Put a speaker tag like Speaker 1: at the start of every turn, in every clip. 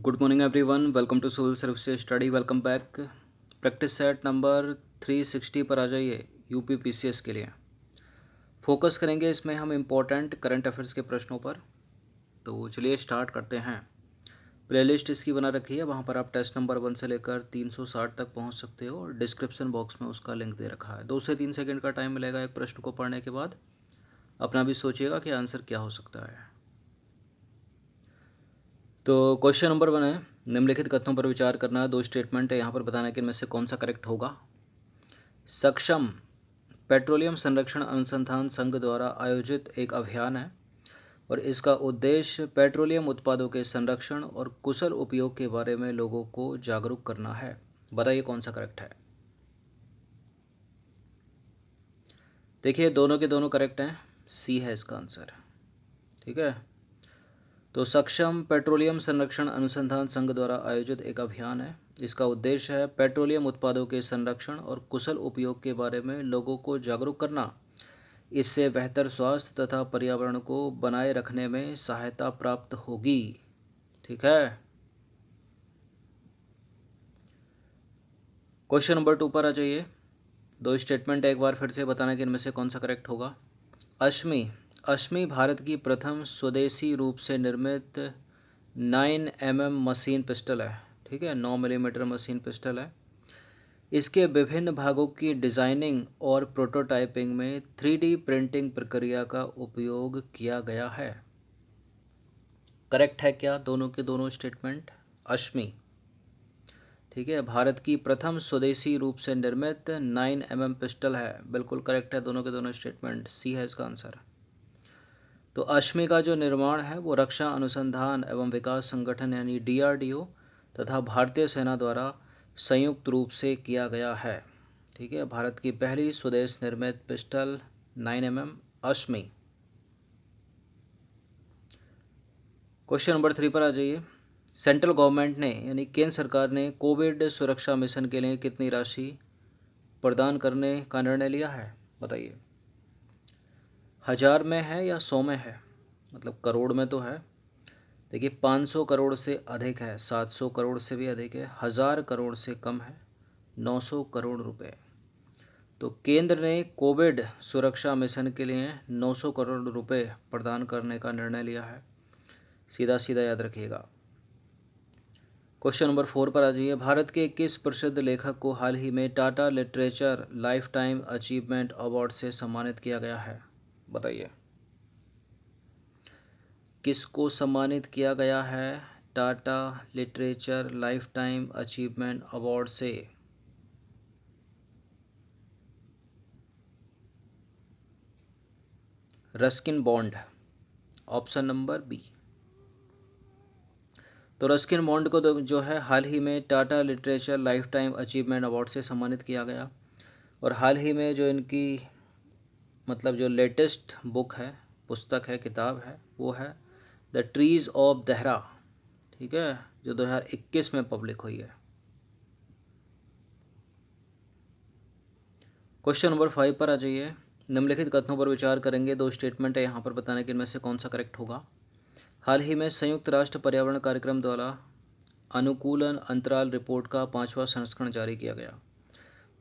Speaker 1: Good morning everyone, welcome to civil services study. Welcome back. Practice set number 360 पर आ जाइए। UP PCS के लिए focus करेंगे। इसमें हम इम्पोर्टेंट करंट अफेयर्स के प्रश्नों पर। तो चलिए स्टार्ट करते हैं। प्लेलिस्ट इसकी बना रखी है, वहाँ पर आप टेस्ट नंबर 1 से लेकर 360 तक पहुँच सकते हो और डिस्क्रिप्शन बॉक्स में उसका लिंक दे रखा है। 2 से 3 सेकंड का टाइम मिलेगा एक प्रश्न को पढ़ने के बाद। अपना भी सोचिएगा कि आंसर क्या हो सकता है। तो क्वेश्चन नंबर 1 है, निम्नलिखित कथनों पर विचार करना है। 2 स्टेटमेंट है, यहाँ पर बताना है कि इनमें से कौन सा करेक्ट होगा। सक्षम पेट्रोलियम संरक्षण अनुसंधान संघ द्वारा आयोजित एक अभियान है और इसका उद्देश्य पेट्रोलियम उत्पादों के संरक्षण और कुशल उपयोग के बारे में लोगों को जागरूक करना है। बताइए कौन सा करेक्ट है। देखिए दोनों के दोनों करेक्ट हैं, सी है इसका आंसर। ठीक है, तो सक्षम पेट्रोलियम संरक्षण अनुसंधान संघ द्वारा आयोजित एक अभियान है। इसका उद्देश्य है पेट्रोलियम उत्पादों के संरक्षण और कुशल उपयोग के बारे में लोगों को जागरूक करना। इससे बेहतर स्वास्थ्य तथा पर्यावरण को बनाए रखने में सहायता प्राप्त होगी। ठीक है, क्वेश्चन नंबर 2 पर आ जाइए। 2 स्टेटमेंट एक बार फिर से बताना कि इनमें से कौन सा करेक्ट होगा। अश्मी अश्मी भारत की प्रथम स्वदेशी रूप से निर्मित 9 mm मशीन पिस्टल है। ठीक है, 9 मिलीमीटर मशीन पिस्टल है। इसके विभिन्न भागों की डिज़ाइनिंग और प्रोटोटाइपिंग में 3D प्रिंटिंग प्रक्रिया का उपयोग किया गया है। करेक्ट है क्या दोनों के दोनों स्टेटमेंट? अश्मी, ठीक है, भारत की प्रथम स्वदेशी रूप से निर्मित 9 mm पिस्टल है। बिल्कुल करेक्ट है दोनों के दोनों स्टेटमेंट, सी है इसका आंसर। तो अश्मी का जो निर्माण है वो रक्षा अनुसंधान एवं विकास संगठन यानी DRDO तथा भारतीय सेना द्वारा संयुक्त रूप से किया गया है। ठीक है, भारत की पहली स्वदेश निर्मित pistol 9 mm Ashmi. Question number 3 पर आ जाइए। सेंट्रल गवर्नमेंट ने यानी केंद्र सरकार ने कोविड सुरक्षा मिशन के लिए कितनी राशि प्रदान करने का निर्णय लिया है? बताइए, 1000 में है या 100 में है? मतलब करोड़ में तो है। देखिए 500 करोड़ से अधिक है, 700 करोड़ से भी अधिक है, 1000 करोड़ से कम है, 900 करोड़ रुपए। तो केंद्र ने कोविड सुरक्षा मिशन के लिए 900 करोड़ रुपए प्रदान करने का निर्णय लिया है। सीधा सीधा याद रखिएगा। क्वेश्चन नंबर 4 पर आ जाइए। भारत के किस प्रसिद्ध लेखक को हाल ही में Tata literature lifetime achievement award से सम्मानित किया गया है? बताइए, किसको सम्मानित किया गया है Tata literature lifetime achievement award से? Ruskin Bond, option number B. तो रस्किन बॉन्ड को जो है हाल ही में Tata literature lifetime achievement award से सम्मानित किया गया। और हाल ही में जो इनकी मतलब जो लेटेस्ट बुक है, पुस्तक है, किताब है, वो है द ट्रीज़ ऑफ देहरा। ठीक है, जो 2021 में पब्लिक हुई है। क्वेश्चन नंबर 5 पर आ जाइए। निम्नलिखित कथनों पर विचार करेंगे। 2 स्टेटमेंट है, यहाँ पर बताना कि इनमें से कौन सा करेक्ट होगा। हाल ही में संयुक्त राष्ट्र पर्यावरण कार्यक्रम द्वारा अनुकूलन अंतराल रिपोर्ट का 5वां संस्करण जारी किया गया।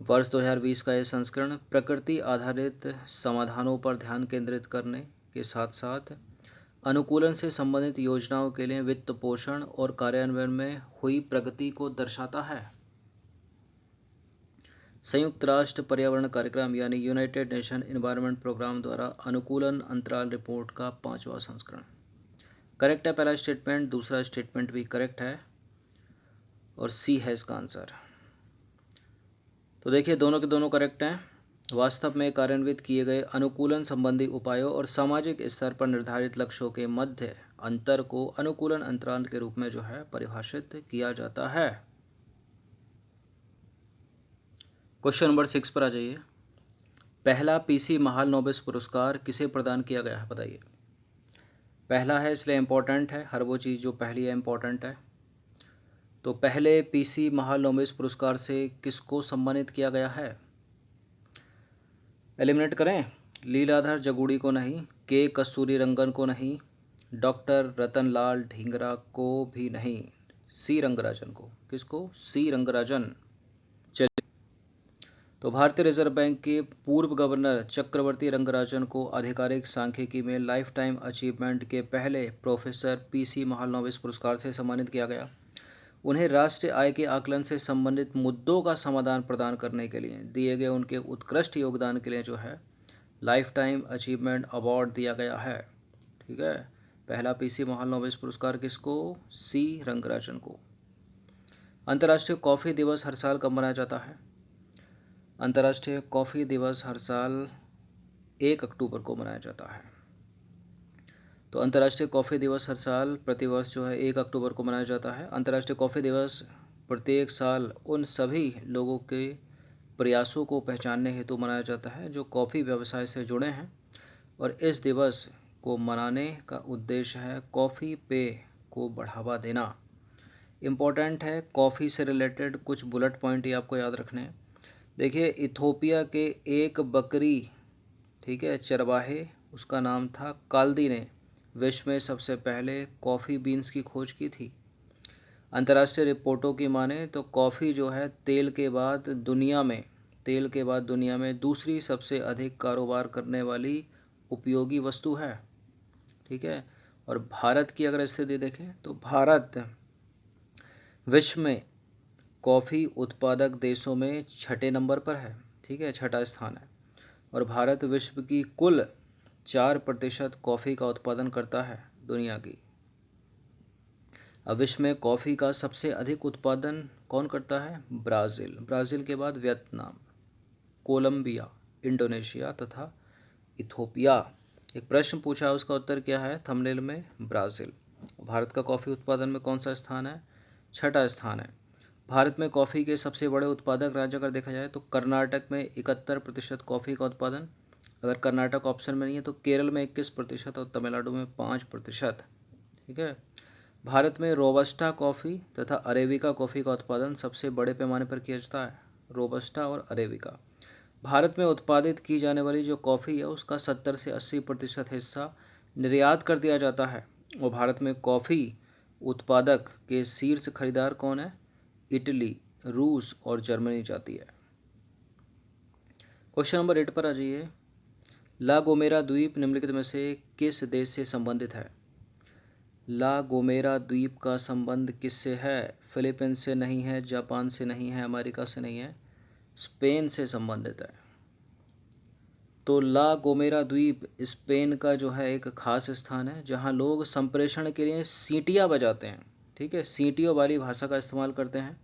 Speaker 1: वर्ष 2020 का यह संस्करण प्रकृति आधारित समाधानों पर ध्यान केंद्रित करने के साथ साथ अनुकूलन से संबंधित योजनाओं के लिए वित्त पोषण और कार्यान्वयन में हुई प्रगति को दर्शाता है। संयुक्त राष्ट्र पर्यावरण कार्यक्रम यानी यूनाइटेड नेशन एनवायरनमेंट प्रोग्राम द्वारा अनुकूलन अंतराल रिपोर्ट का 5वां संस्करण। करेक्ट है पहला स्टेटमेंट, दूसरा स्टेटमेंट भी करेक्ट है और सी है इसका आंसर। तो देखिए दोनों के दोनों करेक्ट हैं। वास्तव में कार्यान्वित किए गए अनुकूलन संबंधी उपायों और सामाजिक स्तर पर निर्धारित लक्ष्यों के मध्य अंतर को अनुकूलन अंतराल के रूप में जो है परिभाषित किया जाता है। क्वेश्चन नंबर 6 पर आ जाइए। पहला PC महालनोबिस पुरस्कार किसे प्रदान किया गया है? बताइए। पहला है इसलिए इम्पोर्टेंट है, हर वो चीज़ जो पहली है इम्पोर्टेंट है। तो पहले PC महालनोबिस पुरस्कार से किसको सम्मानित किया गया है? एलिमिनेट करें। लीलाधर जगूड़ी को नहीं, के कस्तूरी रंगन को नहीं, डॉक्टर रतनलाल ढींगरा को भी नहीं, सी रंगराजन को। किसको? सी रंगराजन। चलिए, तो भारतीय रिजर्व बैंक के पूर्व गवर्नर चक्रवर्ती रंगराजन को आधिकारिक सांख्यिकी में लाइफ टाइम अचीवमेंट के पहले प्रोफेसर पीसी महालनोबिस पुरस्कार से सम्मानित किया गया। उन्हें राष्ट्रीय आय के आकलन से संबंधित मुद्दों का समाधान प्रदान करने के लिए दिए गए उनके उत्कृष्ट योगदान के लिए जो है लाइफ टाइम अचीवमेंट अवार्ड दिया गया है। ठीक है, पहला पीसी महालनोबिस पुरस्कार किसको? सी रंगराजन को। अंतर्राष्ट्रीय कॉफ़ी दिवस हर साल कब मनाया जाता है? अंतर्राष्ट्रीय कॉफ़ी दिवस हर साल 1 अक्टूबर को मनाया जाता है। तो अंतर्राष्ट्रीय कॉफ़ी दिवस हर साल प्रतिवर्ष जो है 1 अक्टूबर को मनाया जाता है। अंतर्राष्ट्रीय कॉफ़ी दिवस प्रत्येक साल उन सभी लोगों के प्रयासों को पहचानने हेतु मनाया जाता है जो कॉफ़ी व्यवसाय से जुड़े हैं, और इस दिवस को मनाने का उद्देश्य है कॉफ़ी पेय को बढ़ावा देना। इम्पोर्टेंट है, कॉफ़ी से रिलेटेड कुछ बुलेट पॉइंट ही आपको याद रखने हैं। देखिए, इथोपिया के एक बकरी, ठीक है, चरवाहे, उसका नाम था काल्दी ने विश्व में सबसे पहले कॉफ़ी बीन्स की खोज की थी। अंतर्राष्ट्रीय रिपोर्टों की माने तो कॉफ़ी जो है तेल के बाद दुनिया में दूसरी सबसे अधिक कारोबार करने वाली उपयोगी वस्तु है। ठीक है, और भारत की अगर स्थिति देखें तो भारत विश्व में कॉफ़ी उत्पादक देशों में 6ठे नंबर पर है। ठीक है, 6ठा स्थान है, और भारत विश्व की कुल 4% कॉफ़ी का उत्पादन करता है दुनिया की। अब विश्व में कॉफ़ी का सबसे अधिक उत्पादन कौन करता है? ब्राज़ील। ब्राज़ील के बाद वियतनाम, कोलंबिया, इंडोनेशिया तथा इथोपिया। एक प्रश्न पूछा है, उसका उत्तर क्या है थंबनेल में? ब्राज़ील। भारत का कॉफ़ी उत्पादन में कौन सा स्थान है? 6ठा स्थान है। भारत में कॉफ़ी के सबसे बड़े उत्पादक राज्य अगर देखा जाए तो कर्नाटक में 71% कॉफ़ी का उत्पादन, अगर कर्नाटक ऑप्शन में नहीं है तो केरल में 21% और तमिलनाडु में 5%। ठीक है, भारत में रोबस्टा कॉफ़ी तथा अरेबिका कॉफ़ी का उत्पादन सबसे बड़े पैमाने पर किया जाता है। रोबस्टा और अरेबिका। भारत में उत्पादित की जाने वाली जो कॉफ़ी है उसका 70 से 80% हिस्सा निर्यात कर दिया जाता है, और भारत में कॉफ़ी उत्पादक के शीर्ष खरीदार कौन है? इटली, रूस और जर्मनी जाती है। क्वेश्चन नंबर 8 पर आ जाइए। ला गोमेरा द्वीप निम्नलिखित में से किस देश से संबंधित है? ला गोमेरा द्वीप का संबंध किससे है? फिलीपींस से नहीं है, जापान से नहीं है, अमेरिका से नहीं है, स्पेन से संबंधित है। तो ला गोमेरा द्वीप स्पेन का जो है एक खास स्थान है जहां लोग संप्रेषण के लिए सीटियां बजाते हैं। ठीक है, सीटियों वाली भाषा का इस्तेमाल करते हैं,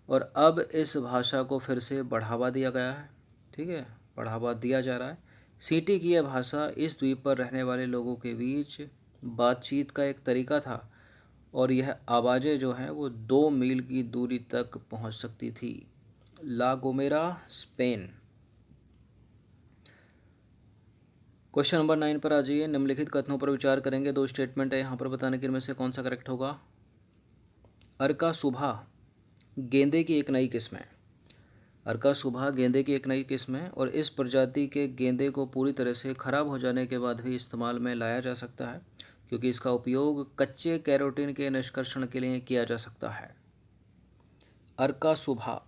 Speaker 1: और अब इस भाषा को फिर से बढ़ावा दिया गया है। ठीक है, बढ़ावा दिया जा रहा है। सीटी की यह भाषा इस द्वीप पर रहने वाले लोगों के बीच बातचीत का एक तरीका था, और यह आवाज़ें जो हैं वो 2 मील की दूरी तक पहुंच सकती थी। ला गोमेरा, स्पेन। क्वेश्चन नंबर 9 पर आ जाइए। निम्नलिखित कथनों पर विचार करेंगे। 2 स्टेटमेंट है यहाँ पर, बताने के इनमें से कौन सा करेक्ट होगा? अर्का सुभा गेंदे की एक नई किस्म है। अर्का सुभा गेंदे की एक नई किस्म है, और इस प्रजाति के गेंदे को पूरी तरह से खराब हो जाने के बाद भी इस्तेमाल में लाया जा सकता है, क्योंकि इसका उपयोग कच्चे कैरोटीन के निष्कर्षण के लिए किया जा सकता है। अर्का सुभा।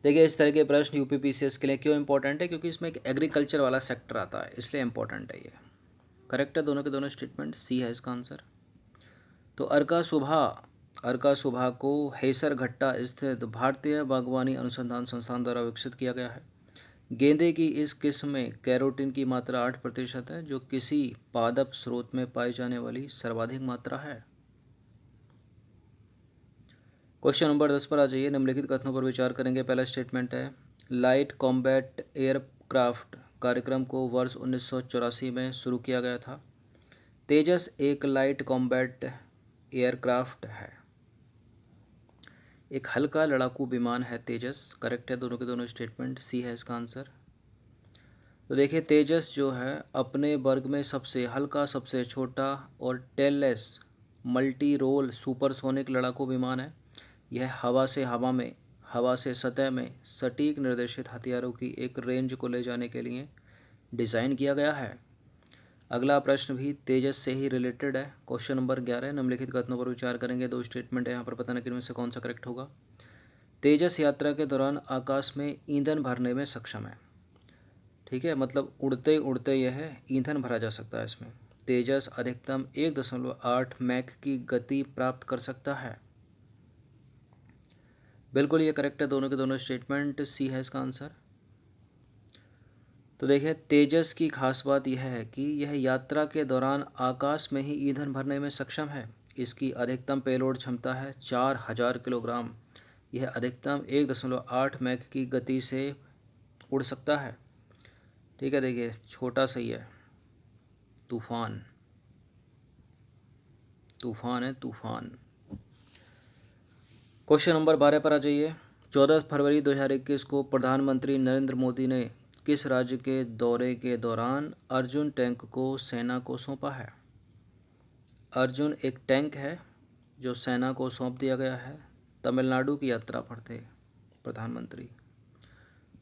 Speaker 1: देखिए, इस तरह के प्रश्न यूपीपीसीएस के लिए क्यों इंपॉर्टेंट है? क्योंकि इसमें एक एग्रीकल्चर वाला सेक्टर आता है, इसलिए इंपॉर्टेंट है ये। करेक्ट है दोनों के दोनों स्टेटमेंट, सी है इसका आंसर। तो अर्का सुभा को हेसरघट्टा स्थित भारतीय बागवानी अनुसंधान संस्थान द्वारा विकसित किया गया है। गेंदे की इस किस्म में कैरोटीन की मात्रा 8% है, जो किसी पादप स्रोत में पाई जाने वाली सर्वाधिक मात्रा है। क्वेश्चन नंबर 10 पर आ जाइए। निम्नलिखित कथनों पर विचार करेंगे। पहला स्टेटमेंट है, लाइट कॉम्बैट एयरक्राफ्ट कार्यक्रम को वर्ष 1984 में शुरू किया गया था। तेजस एक लाइट कॉम्बैट एयरक्राफ्ट है, एक हल्का लड़ाकू विमान है तेजस। करेक्ट है दोनों के दोनों स्टेटमेंट, सी है इसका आंसर। तो देखिए, तेजस जो है अपने वर्ग में सबसे हल्का, सबसे छोटा और टेललेस मल्टी रोल सुपरसोनिक लड़ाकू विमान है। यह हवा से सतह में सटीक निर्देशित हथियारों की एक रेंज को ले जाने के लिए डिज़ाइन किया गया है। अगला प्रश्न भी तेजस से ही रिलेटेड है। क्वेश्चन नंबर 11, निम्नलिखित कथनों पर विचार करेंगे। दो स्टेटमेंट है यहाँ पर, बताना कि इनमें से कौन सा करेक्ट होगा। तेजस यात्रा के दौरान आकाश में ईंधन भरने में सक्षम है। ठीक है, मतलब उड़ते उड़ते यह ईंधन भरा जा सकता है इसमें। तेजस अधिकतम 1.8 मैक की गति प्राप्त कर सकता है। बिल्कुल ये करेक्ट है, दोनों के दोनों स्टेटमेंट। सी है इसका आंसर। तो देखिए, तेजस की खास बात यह है कि यह यात्रा के दौरान आकाश में ही ईंधन भरने में सक्षम है। इसकी अधिकतम पेलोड क्षमता है 4000 किलोग्राम। यह अधिकतम 1.8 मैक की गति से उड़ सकता है। ठीक है, देखिए छोटा सही है, तूफान, तूफान है तूफान। क्वेश्चन नंबर 12 पर आ जाइए। 14 फरवरी 2021 को प्रधानमंत्री नरेंद्र मोदी ने किस राज्य के दौरे के दौरान अर्जुन टैंक को सेना को सौंपा है। अर्जुन एक टैंक है जो सेना को सौंप दिया गया है। तमिलनाडु की यात्रा पर थे प्रधानमंत्री।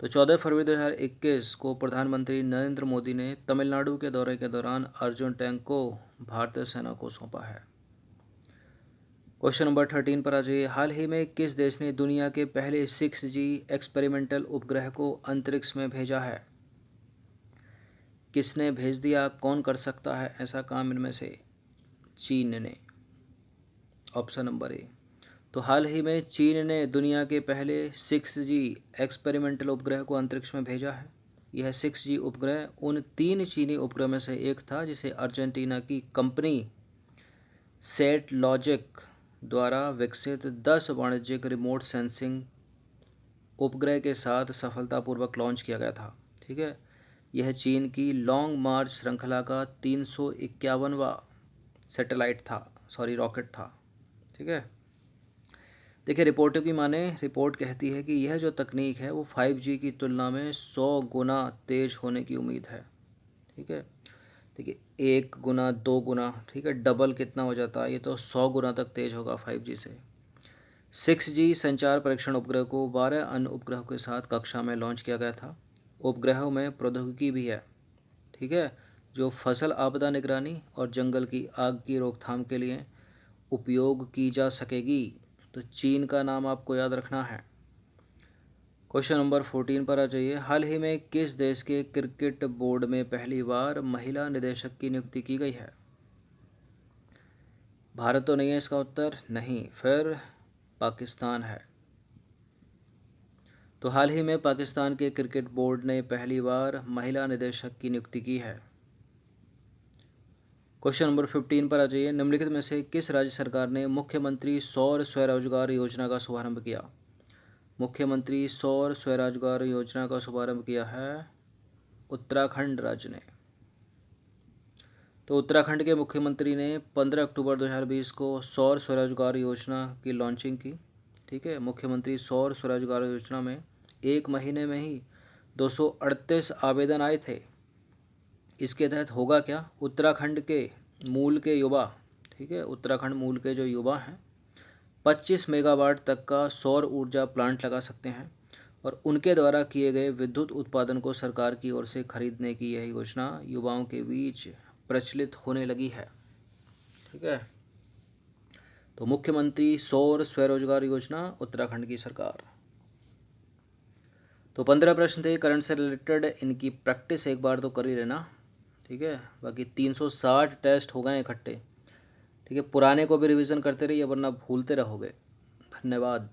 Speaker 1: तो 14 फरवरी 2021 को प्रधानमंत्री नरेंद्र मोदी ने तमिलनाडु के दौरे के दौरान अर्जुन टैंक को भारतीय सेना को सौंपा है। क्वेश्चन नंबर 13 पर आ जाइए। हाल ही में किस देश ने दुनिया के पहले 6G एक्सपेरिमेंटल उपग्रह को अंतरिक्ष में भेजा है। किसने भेज दिया, कौन कर सकता है ऐसा काम इनमें से। चीन ने। Option number A. तो हाल ही में चीन ने दुनिया के पहले 6G एक्सपेरिमेंटल उपग्रह को अंतरिक्ष में भेजा है। यह 6G उपग्रह उन 3 चीनी उपग्रह में से एक था जिसे अर्जेंटीना की कंपनी सेट लॉजिक द्वारा विकसित 10 वाणिज्यिक रिमोट सेंसिंग उपग्रह के साथ सफलतापूर्वक लॉन्च किया गया था। ठीक है, यह चीन की लॉन्ग मार्च श्रृंखला का 351वां सैटेलाइट था, रॉकेट था। ठीक है, देखिए रिपोर्टों की माने, रिपोर्ट कहती है कि यह जो तकनीक है वो 5G की तुलना में 100 गुना तेज होने की उम्मीद है। ठीक है, देखिए 1 गुना 2 गुना, ठीक है, डबल कितना हो जाता है, ये तो 100 गुना तक तेज होगा 5G से। 6G संचार परीक्षण उपग्रह को 12 अन्य उपग्रहों के साथ कक्षा में लॉन्च किया गया था। उपग्रहों में प्रौद्योगिकी भी है, ठीक है, जो फसल आपदा निगरानी और जंगल की आग की रोकथाम के लिए उपयोग की जा सकेगी। तो चीन का नाम आपको याद रखना है। क्वेश्चन नंबर 14 पर आ जाइए। हाल ही में किस देश के क्रिकेट बोर्ड में पहली बार महिला निदेशक की नियुक्ति की गई है। भारत तो नहीं है इसका उत्तर, नहीं, फिर पाकिस्तान है। तो हाल ही में पाकिस्तान के क्रिकेट बोर्ड ने पहली बार महिला निदेशक की नियुक्ति की है। क्वेश्चन नंबर 15 पर आ जाइए। निम्नलिखित में से किस राज्य सरकार ने मुख्यमंत्री सौर स्वरोजगार योजना का शुभारंभ किया। मुख्यमंत्री सौर स्वरोजगार योजना का शुभारंभ किया है उत्तराखंड राज्य ने। तो उत्तराखंड के मुख्यमंत्री ने 15 अक्टूबर 2020 को सौर स्वरोजगार योजना की लॉन्चिंग की। ठीक है, मुख्यमंत्री सौर स्वरोजगार योजना में एक महीने में ही 238 आवेदन आए थे। इसके तहत होगा क्या, उत्तराखंड के मूल के युवा, ठीक है, उत्तराखंड मूल के जो युवा हैं 25 मेगावाट तक का सौर ऊर्जा प्लांट लगा सकते हैं और उनके द्वारा किए गए विद्युत उत्पादन को सरकार की ओर से खरीदने की यह योजना युवाओं के बीच प्रचलित होने लगी है। ठीक है, तो मुख्यमंत्री सौर स्वरोजगार योजना उत्तराखंड की सरकार। तो 15 प्रश्न थे करंट से रिलेटेड, इनकी प्रैक्टिस एक बार तो कर ही लेना। ठीक है, बाकी 360 टेस्ट हो गए इकट्ठे। ठीक है, पुराने को भी रिवीजन करते रहिए वरना भूलते रहोगे। धन्यवाद।